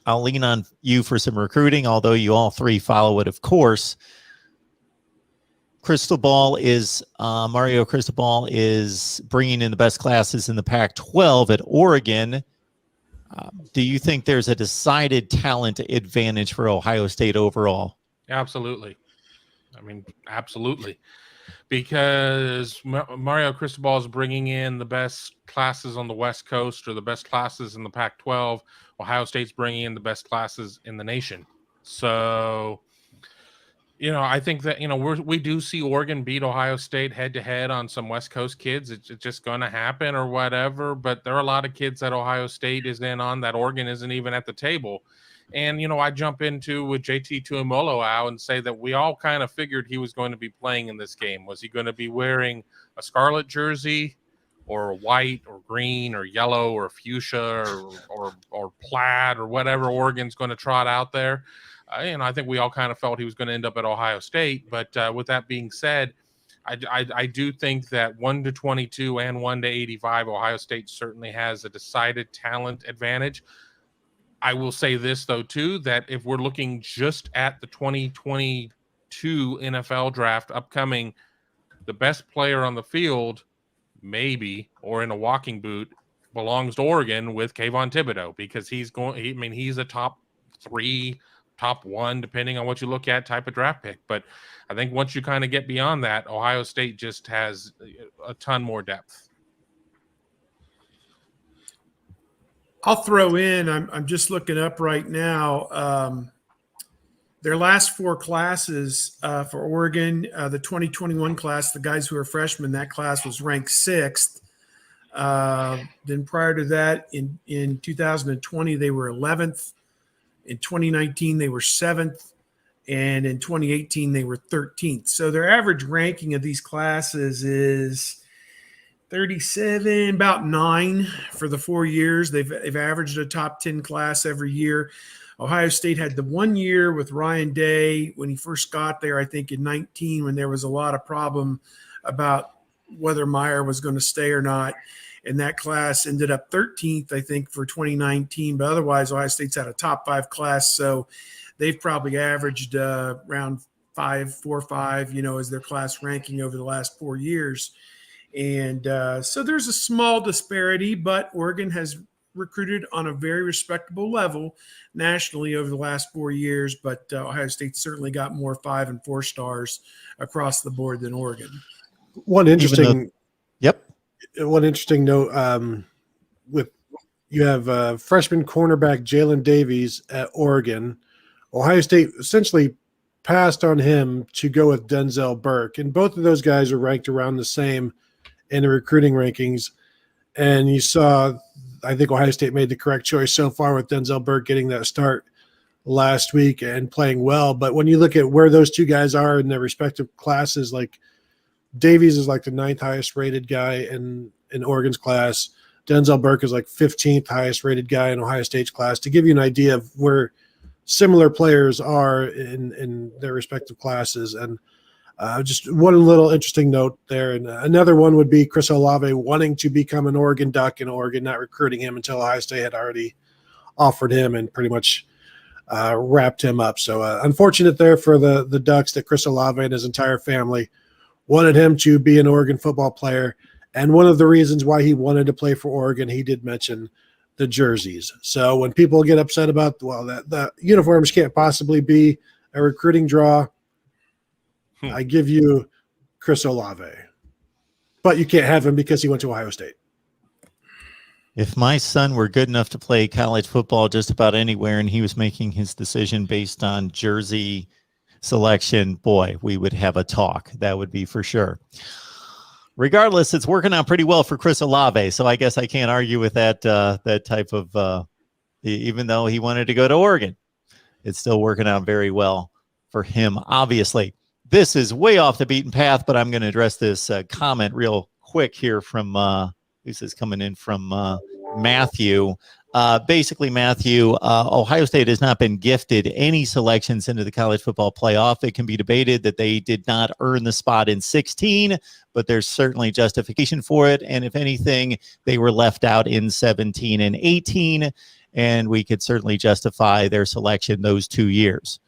I'll lean on you for some recruiting, although you all three follow it, of course. Mario Cristobal is bringing in the best classes in the Pac-12 at Oregon. Do you think there's a decided talent advantage for Ohio State overall? Absolutely. I mean, absolutely. Because Mario Cristobal is bringing in the best classes on the West Coast or the best classes in the Pac-12. Ohio State's bringing in the best classes in the nation. So, I think that, we do see Oregon beat Ohio State head-to-head on some West Coast kids. It's just going to happen or whatever. But there are a lot of kids that Ohio State is in on that Oregon isn't even at the table. And, I jump into with JT Tuimoloau and say that we all kind of figured he was going to be playing in this game. Was he going to be wearing a scarlet jersey or white or green or yellow or fuchsia or plaid or whatever Oregon's going to trot out there? I think we all kind of felt he was going to end up at Ohio State. But with that being said, I do think that 1-22 and 1-85, Ohio State certainly has a decided talent advantage. I will say this, though, too, that if we're looking just at the 2022 NFL draft upcoming, the best player on the field, maybe, or in a walking boot, belongs to Oregon with Kayvon Thibodeau, because he's a top 3, top 1, depending on what you look at, type of draft pick. But I think once you kind of get beyond that, Ohio State just has a ton more depth. I'll throw in, I'm just looking up right now, their last 4 classes for Oregon, the 2021 class, the guys who are freshmen, that class was ranked 6th. Then prior to that, in 2020, they were 11th. In 2019, they were 7th. And in 2018, they were 13th. So their average ranking of these classes is 37, about 9 for the 4 years. They've averaged a top 10 class every year. Ohio State had the 1 year with Ryan Day when he first got there, I think in 19, when there was a lot of problem about whether Meyer was going to stay or not. And that class ended up 13th, I think, for 2019. But otherwise, Ohio State's had a top 5 class. So they've probably averaged around 4 or 5, as their class ranking over the last 4 years. And so there's a small disparity, but Oregon has recruited on a very respectable level nationally over the last 4 years. But Ohio State certainly got more 5 and 4 stars across the board than Oregon. One interesting note, you have freshman cornerback Jalen Davies at Oregon. Ohio State essentially passed on him to go with Denzel Burke, and both of those guys are ranked around the same in the recruiting rankings. And you saw, I think Ohio State made the correct choice so far with Denzel Burke getting that start last week and playing well. But when you look at where those two guys are in their respective classes, like Davies is like the 9th highest rated guy in Oregon's class. Denzel Burke is like 15th highest rated guy in Ohio State's class, to give you an idea of where similar players are in their respective classes. And just one little interesting note there. And another one would be Chris Olave wanting to become an Oregon Duck, and Oregon not recruiting him until Ohio State had already offered him and pretty much wrapped him up. So unfortunate there for the Ducks that Chris Olave and his entire family wanted him to be an Oregon football player. And one of the reasons why he wanted to play for Oregon, he did mention the jerseys. So when people get upset about, that the uniforms can't possibly be a recruiting draw, I give you Chris Olave. But you can't have him because he went to Ohio State. If my son were good enough to play college football just about anywhere and he was making his decision based on jersey selection, boy, we would have a talk. That would be for sure. Regardless, it's working out pretty well for Chris Olave, so I guess I can't argue with that type of even though he wanted to go to Oregon, it's still working out very well for him, obviously. This is way off the beaten path, but I'm going to address this comment real quick here from this is coming in from Matthew. Basically, Matthew, Ohio State has not been gifted any selections into the college football playoff. It can be debated that they did not earn the spot in 16, but there's certainly justification for it. And if anything, they were left out in 17 and 18. and we could certainly justify their selection those 2 years.